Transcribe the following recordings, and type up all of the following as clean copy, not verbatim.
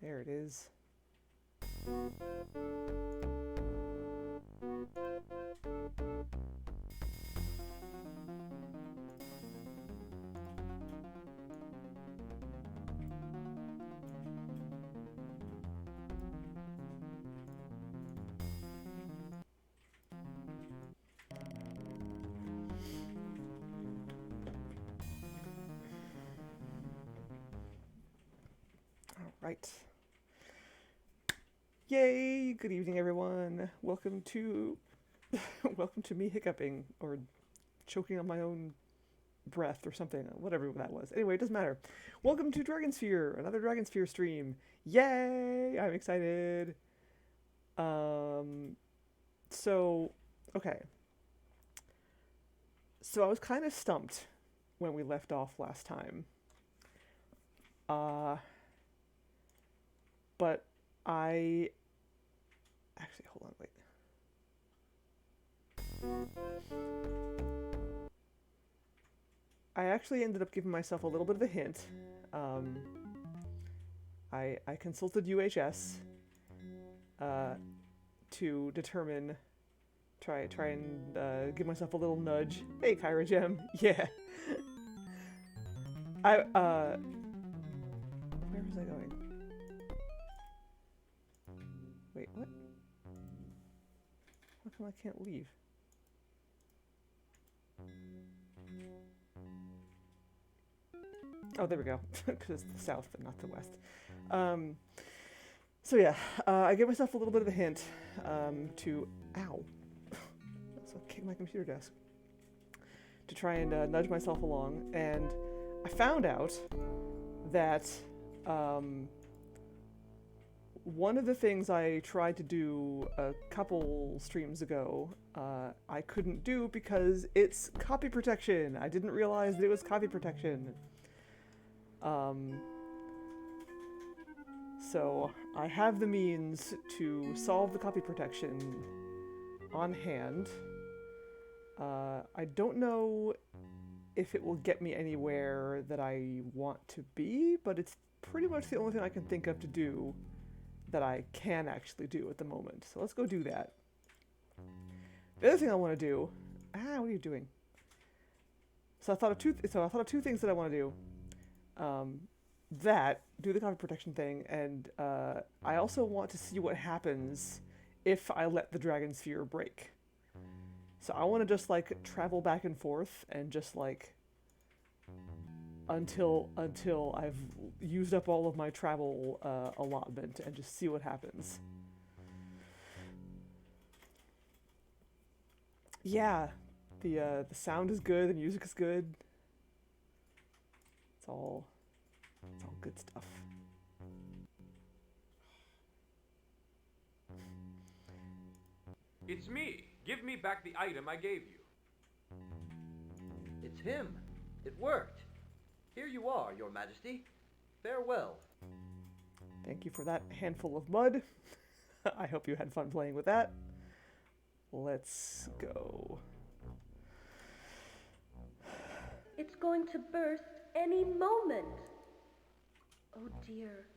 There it is. All right. Yay! Good evening, everyone. Welcome to welcome to me hiccuping or choking on my own breath or something, whatever that was. Anyway, it doesn't matter. Welcome to Dragonsphere, another Dragonsphere stream. Yay! I'm excited. So, okay. So I was kind of stumped when we left off last time. But I actually, hold on, wait. I actually ended up giving myself a little bit of a hint. I consulted UHS to determine, try and give myself a little nudge. Hey, Kyra Gem, yeah. Where was I going? Wait, what? How come I can't leave? Oh, there we go. Because it's the south and not the west. So yeah, I gave myself a little bit of a hint to... Ow. So I kicked my computer desk. To try and nudge myself along. And I found out that one of the things I tried to do a couple streams ago, I couldn't do because it's copy protection. I didn't realize that it was copy protection. So I have the means to solve the copy protection on hand. I don't know if it will get me anywhere that I want to be, but it's pretty much the only thing I can think of to do that I can actually do at the moment. So let's go do that. The other thing I want to do... what are you doing? So I thought of two things that I want to do. Do the copy protection thing, and I also want to see what happens if I let the Dragonsphere break. So I want to just like travel back and forth and just like until I've used up all of my travel allotment and just see what happens. Yeah, the sound is good, the music is good. It's all good stuff. It's me. Give me back the item I gave you. It's him. It worked. Here you are, Your Majesty. Farewell. Thank you for that handful of mud. I hope you had fun playing with that. Let's go. It's going to burst any moment. Oh dear.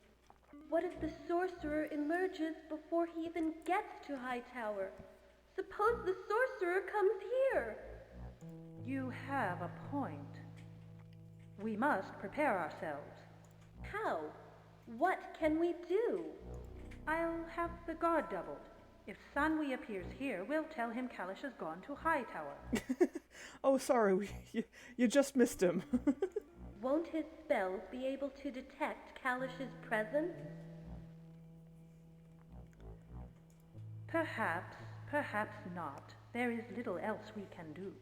What if the sorcerer emerges before he even gets to Hightower? Suppose the sorcerer comes here. You have a point. We must prepare ourselves. How? What can we do? I'll have the guard doubled. If Sanwi appears here, we'll tell him Kalish has gone to Hightower. Oh, sorry, you just missed him. Won't his spells be able to detect Kalish's presence? Perhaps, perhaps not. There is little else we can do.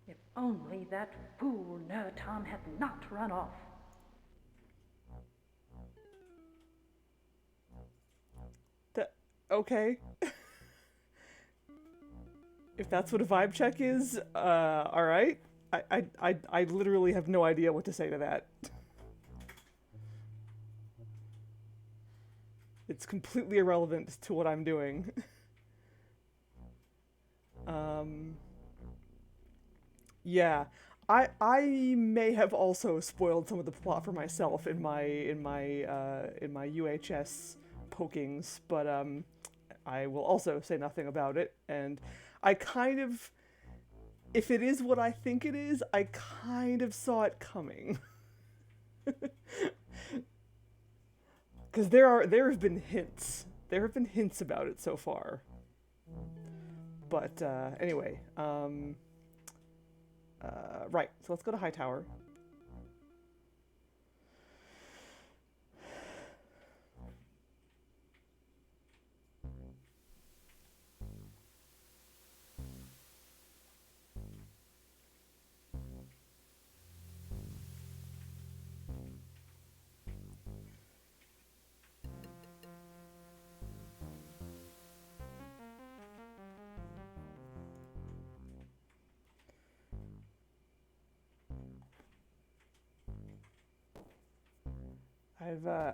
If only that fool Nertam had not run off. Okay. If that's what a vibe check is, alright. I literally have no idea what to say to that. It's completely irrelevant to what I'm doing. Yeah. I may have also spoiled some of the plot for myself in my UHS pokings, but I will also say nothing about it. And I kind of, if it is what I think it is, I kind of saw it coming. Because there have been hints. There have been hints about it so far. But anyway, right. So let's go to Hightower.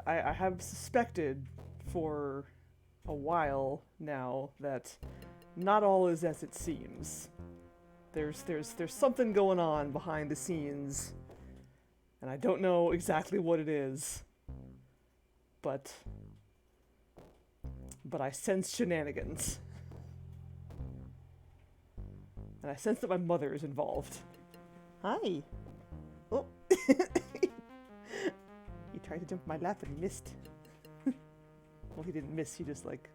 I have suspected for a while now that not all is as it seems. There's something going on behind the scenes, and I don't know exactly what it is. But I sense shenanigans. And I sense that my mother is involved. Hi. Oh. He tried to jump in my lap and he missed. Well, he didn't miss, he just like...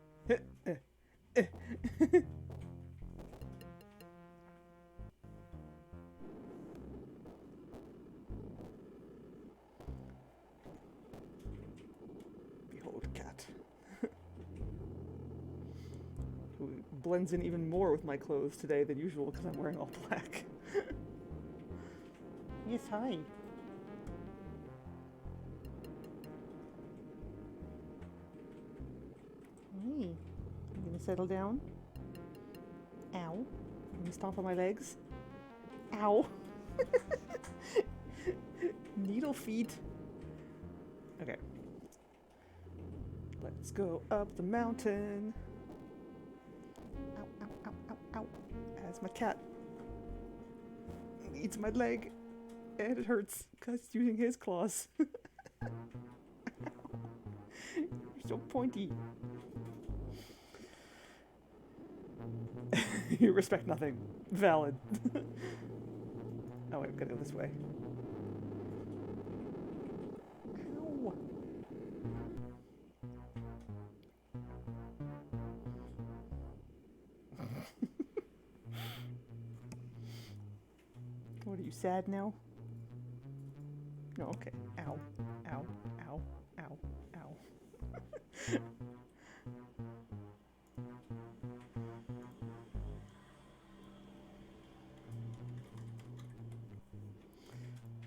Behold cat. Who blends in even more with my clothes today than usual because I'm wearing all black. Yes, hi. Hey, you gonna settle down? Ow. Let me stomp on my legs. Ow. Needle feet. Okay. Let's go up the mountain. Ow, ow, ow, ow, ow. As my cat eats my leg. And it hurts because it's using his claws. You're so pointy. You respect nothing. Valid. Oh wait, I'm gonna go this way. Ow. What are you, sad now? No, okay. Ow. Ow. Ow. Ow. Ow.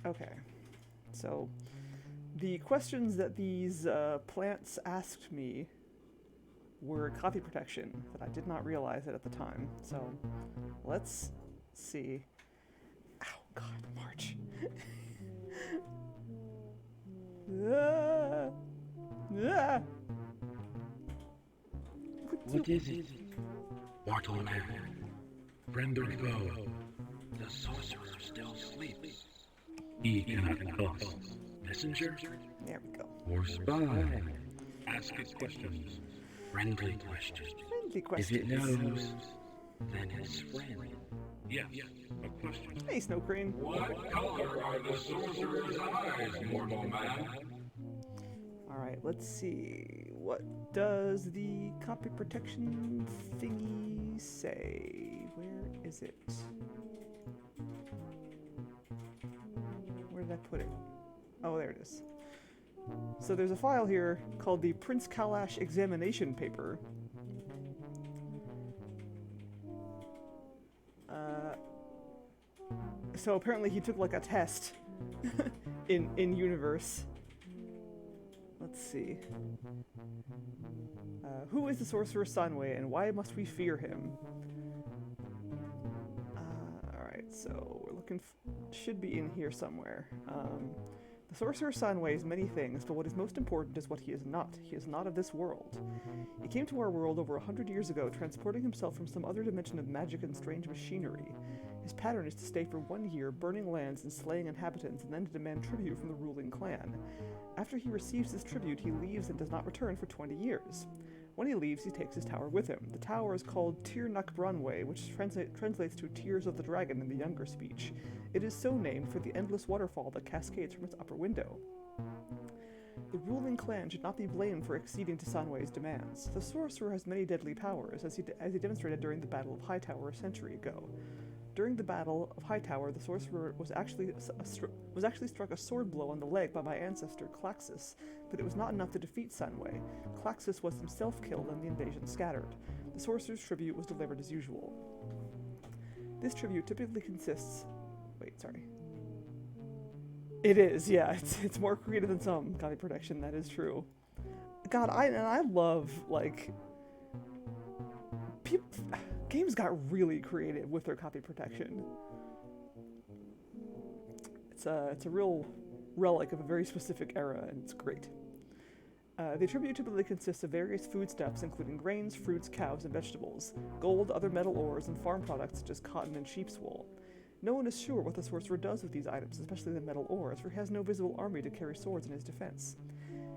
Okay, so the questions that these plants asked me were copy protection that I did not realize it at the time. So let's see. Ow, God, March. What is it? Mortal man, friend or foe, the sorcerer still sleeps. He cannot tell us. Messenger? There we go. Or spy? Ask it questions. Friendly questions. Friendly If it questions. knows, then it's friend. Yes, a question. Hey, Snow Crane. What color are the sorcerer's eyes, mortal man? Alright, let's see. What does the copy protection thingy say? Where is it? Where did I put it? Oh, there it is. So there's a file here called the Prince Kalash examination paper. So apparently he took like a test in universe. Let's see. Who is the sorcerer Sunway and why must we fear him? Alright, so we're looking should be in here somewhere. The sorcerer Sunway is many things, but what is most important is what he is not. He is not of this world. He came to our world over 100 years ago, transporting himself from some other dimension of magic and strange machinery. His pattern is to stay for 1 year, burning lands and slaying inhabitants, and then to demand tribute from the ruling clan. After he receives this tribute, he leaves and does not return for 20 years. When he leaves, he takes his tower with him. The tower is called Tir Nak Branwe, which translates to Tears of the Dragon in the Younger speech. It is so named for the endless waterfall that cascades from its upper window. The ruling clan should not be blamed for acceding to Sanwei's demands. The sorcerer has many deadly powers, as he demonstrated during the Battle of Hightower a century ago. During the Battle of Hightower, the sorcerer was actually struck a sword blow on the leg by my ancestor Klaxis, but it was not enough to defeat Sanwei. Klaxis was himself killed and the invasion scattered. The sorcerer's tribute was delivered as usual. This tribute typically consists... It is, yeah. It's more creative than some copy protection, that is true. God, I love, like... Games got really creative with their copy protection. It's a real relic of a very specific era, and it's great. The tribute typically consists of various foodstuffs, including grains, fruits, cows, and vegetables, gold, other metal ores, and farm products such as cotton and sheep's wool. No one is sure what the sorcerer does with these items, especially the metal ores, for he has no visible army to carry swords in his defense.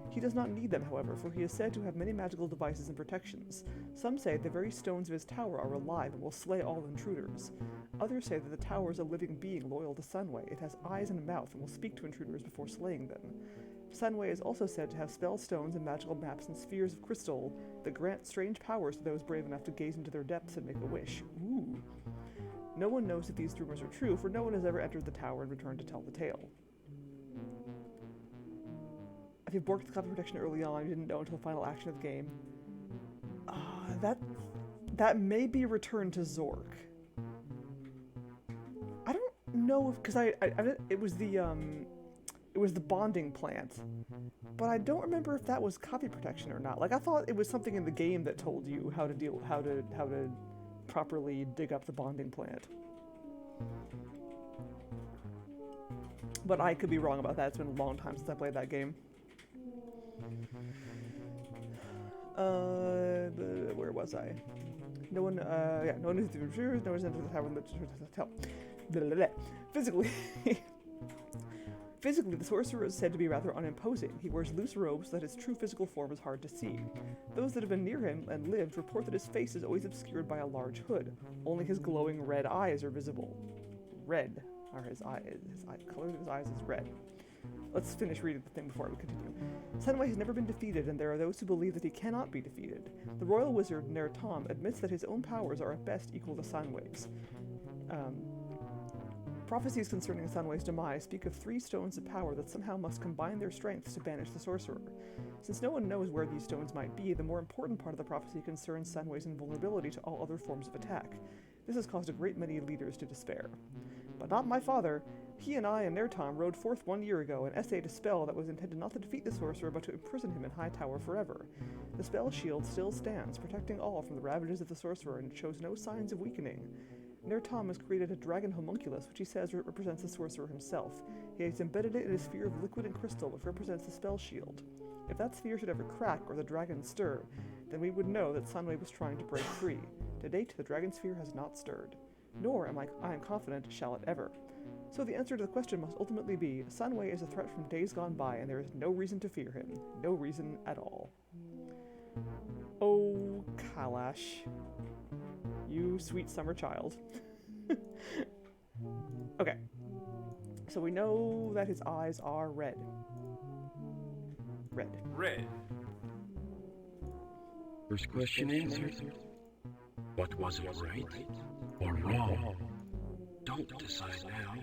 He does not need them, however, for he is said to have many magical devices and protections. Some say the very stones of his tower are alive and will slay all intruders. Others say that the tower is a living being loyal to Sanwei. It has eyes and a mouth and will speak to intruders before slaying them. Sanwei is also said to have spell stones and magical maps and spheres of crystal that grant strange powers to those brave enough to gaze into their depths and make a wish. Ooh. No one knows if these rumors are true, for no one has ever entered the tower and returned to tell the tale. If you borked the copy protection early on, you didn't know until the final action of the game. That may be returned to Zork. I don't know if, because it was the bonding plant, but I don't remember if that was copy protection or not. Like, I thought it was something in the game that told you how to properly dig up the bonding plant. But I could be wrong about that. It's been a long time since I played that game. Where was I? No one who's the intruders, no one's entered the tower and the Physically, the sorcerer is said to be rather unimposing. He wears loose robes so that his true physical form is hard to see. Those that have been near him and lived report that his face is always obscured by a large hood. Only his glowing red eyes are visible. Red are his eyes. The color of his eyes is red. Let's finish reading the thing before we continue. Sanwei has never been defeated, and there are those who believe that he cannot be defeated. The royal wizard, Nertam, admits that his own powers are at best equal to Sanwei's. Prophecies concerning Sanwei's demise speak of 3 stones of power that somehow must combine their strengths to banish the sorcerer. Since no one knows where these stones might be, the more important part of the prophecy concerns Sanwei's invulnerability to all other forms of attack. This has caused a great many leaders to despair. But not my father. He and I and Nertam rode forth 1 year ago and essayed a spell that was intended not to defeat the sorcerer, but to imprison him in Hightower forever. The spell shield still stands, protecting all from the ravages of the sorcerer, and it shows no signs of weakening. Nertam has created a dragon homunculus, which he says represents the sorcerer himself. He has embedded it in a sphere of liquid and crystal, which represents the spell shield. If that sphere should ever crack or the dragon stir, then we would know that Sanwei was trying to break free. To date, the Dragonsphere has not stirred. Nor I am confident shall it ever. So the answer to the question must ultimately be, Sanwei is a threat from days gone by, and there is no reason to fear him. No reason at all. Oh, Kalash. You sweet summer child. Okay. So we know that his eyes are red. Red. Red. First question answered. What was it, right or wrong? Don't decide now.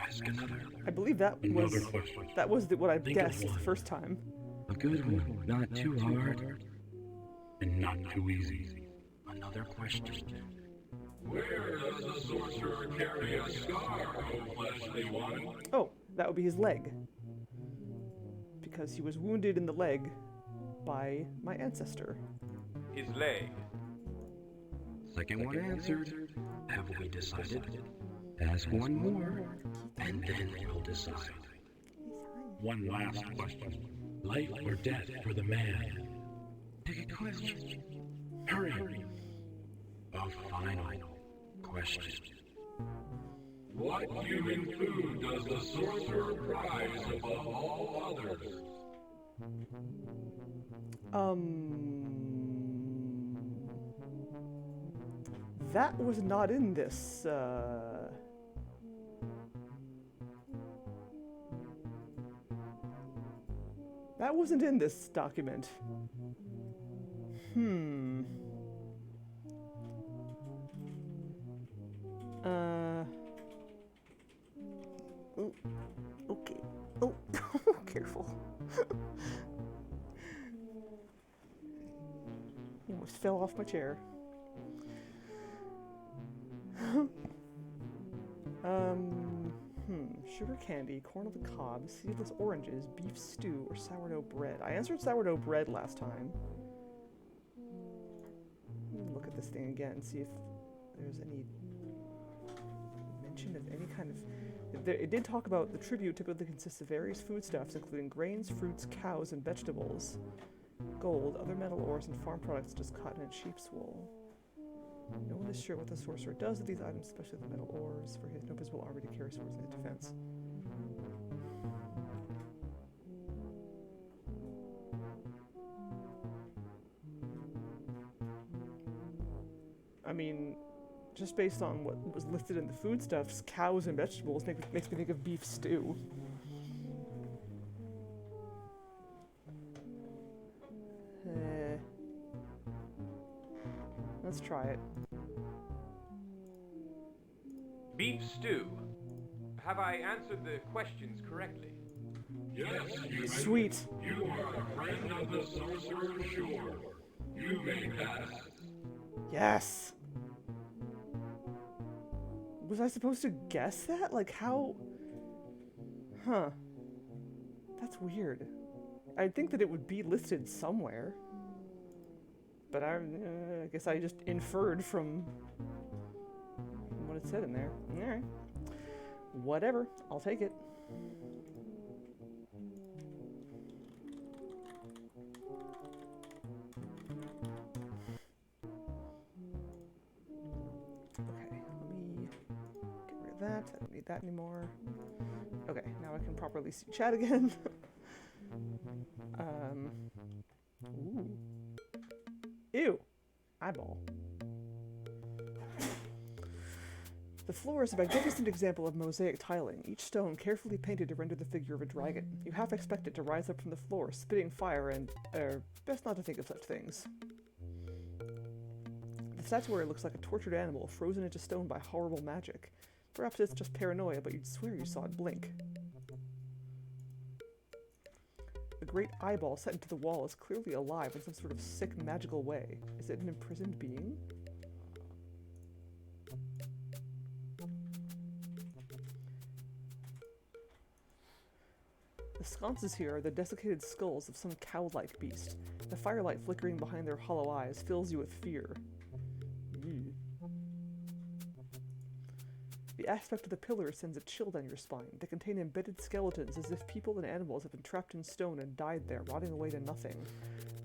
Ask another. I believe that was what I guessed the first time. A good one, not too hard and not too easy. Another question. Where does the sorcerer carry a scar, O fleshly one? Oh, that would be his leg. Because he was wounded in the leg by my ancestor. His leg. Second one answered. Have we decided? Ask one more, and then we'll decide. One last question. Life or death for the man? Pick a question. Hurry. A final question. What human food does the sorcerer prize above all others? That was not in this, that wasn't in this document. Oh, okay. Oh, careful. Almost fell off my chair. Sugar candy, corn on the cob, seedless oranges, beef stew, or sourdough bread. I answered sourdough bread last time. Let me look at this thing again and see if there's any mention of any kind of... It did talk about the tribute typically consists of various foodstuffs, including grains, fruits, cows, and vegetables, gold, other metal ores, and farm products such as cotton and sheep's wool. No one is sure what the sorcerer does with these items, especially the metal ores, for he has no visible army to carry swords in his defense. I mean, just based on what was listed in the foodstuffs, cows and vegetables makes me think of beef stew. Let's try it. Beef stew. Have I answered the questions correctly? Yes, you Sweet. You are a friend of the sorcerer, sure. You may pass. Yes. Was I supposed to guess that? Like how? Huh. That's weird. I'd think that it would be listed somewhere. But I guess I just inferred from what it said in there. Alright. Whatever. I'll take it. Okay, let me get rid of that. I don't need that anymore. Okay, now I can properly see chat again. Ooh. Ew! Eyeball. The floor is a magnificent example of mosaic tiling, each stone carefully painted to render the figure of a dragon. You half expect it to rise up from the floor, spitting fire and, best not to think of such things. The statuary looks like a tortured animal frozen into stone by horrible magic. Perhaps it's just paranoia, but you'd swear you saw it blink. The great eyeball set into the wall is clearly alive in some sort of sick, magical way. Is it an imprisoned being? The sconces here are the desiccated skulls of some cow-like beast. The firelight flickering behind their hollow eyes fills you with fear. Ew. The aspect of the pillars sends a chill down your spine. They contain embedded skeletons, as if people and animals have been trapped in stone and died there, rotting away to nothing.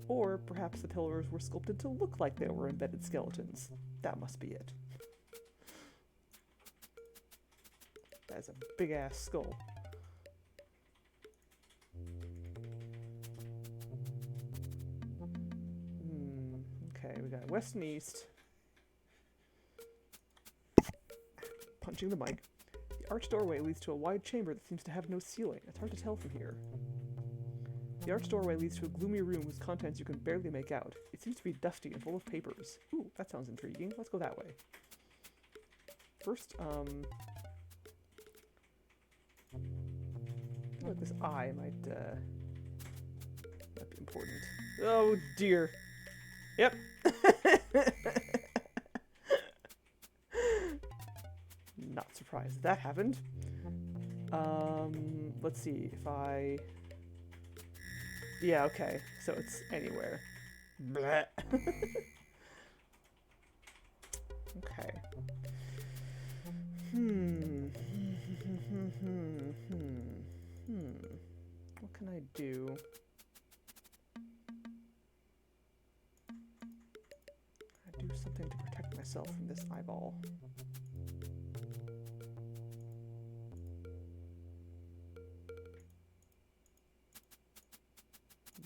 Or perhaps the pillars were sculpted to look like they were embedded skeletons. That must be it. That is a big-ass skull. Okay, we got west and east. Punching the mic. The arched doorway leads to a wide chamber that seems to have no ceiling. It's hard to tell from here. The arched doorway leads to a gloomy room whose contents you can barely make out. It seems to be dusty and full of papers. Ooh, that sounds intriguing. Let's go that way. First, I feel like this eye might be important. Oh dear. Yep. Not surprised that happened. Let's see if I... Yeah, okay. So it's anywhere. Bleh. Okay. What can I do? I do something to protect myself from this eyeball.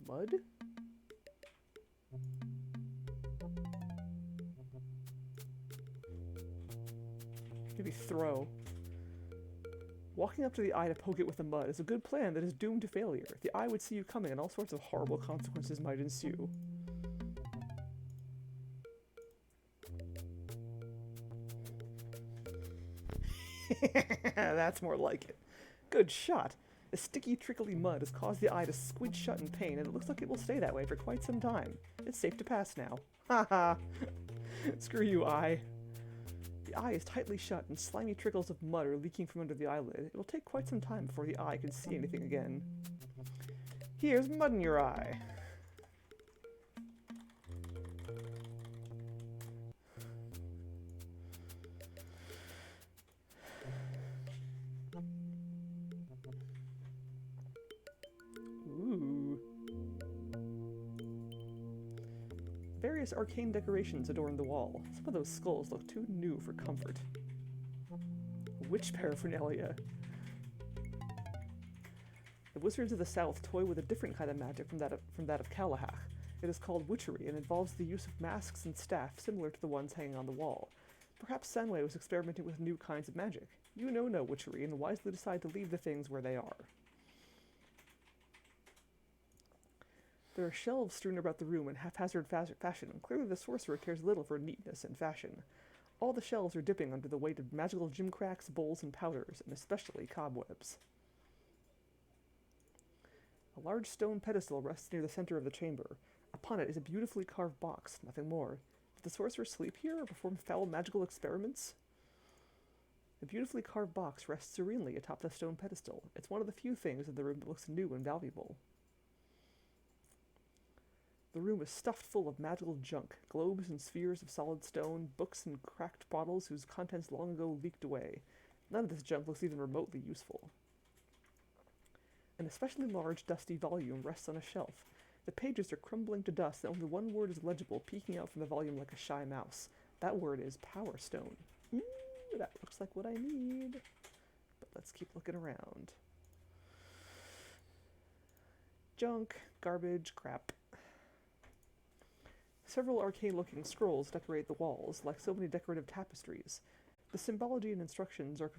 Mud? Maybe throw. Walking up to the eye to poke it with the mud is a good plan that is doomed to failure. The eye would see you coming and all sorts of horrible consequences might ensue. That's more like it. Good shot. The sticky, trickly mud has caused the eye to squint shut in pain, and it looks like it will stay that way for quite some time. It's safe to pass now. Haha. Screw you, eye. The eye is tightly shut, and slimy trickles of mud are leaking from under the eyelid. It will take quite some time before the eye can see anything again. Here's mud in your eye. Ooh. Various arcane decorations adorn the wall. Some of those skulls look too new for comfort. Witch paraphernalia. The wizards of the south toy with a different kind of magic from that of Kalahach. It is called witchery and involves the use of masks and staff similar to the ones hanging on the wall. Perhaps Sanway was experimenting with new kinds of magic. You know no witchery and wisely decide to leave the things where they are. There are shelves strewn about the room in haphazard fashion. Clearly the sorcerer cares little for neatness and fashion. All the shelves are dipping under the weight of magical gimcracks, bowls, and powders, and especially cobwebs. A large stone pedestal rests near the center of the chamber. Upon it is a beautifully carved box, nothing more. Did the sorcerer sleep here or perform foul magical experiments? The beautifully carved box rests serenely atop the stone pedestal. It's one of the few things in the room that looks new and valuable. The room is stuffed full of magical junk, globes and spheres of solid stone, books and cracked bottles whose contents long ago leaked away. None of this junk looks even remotely useful. An especially large, dusty volume rests on a shelf. The pages are crumbling to dust, and only one word is legible, peeking out from the volume like a shy mouse. That word is Power Stone. Ooh, that looks like what I need. But let's keep looking around. Junk, garbage, crap. Several arcane-looking scrolls decorate the walls, like so many decorative tapestries. The symbology and instructions are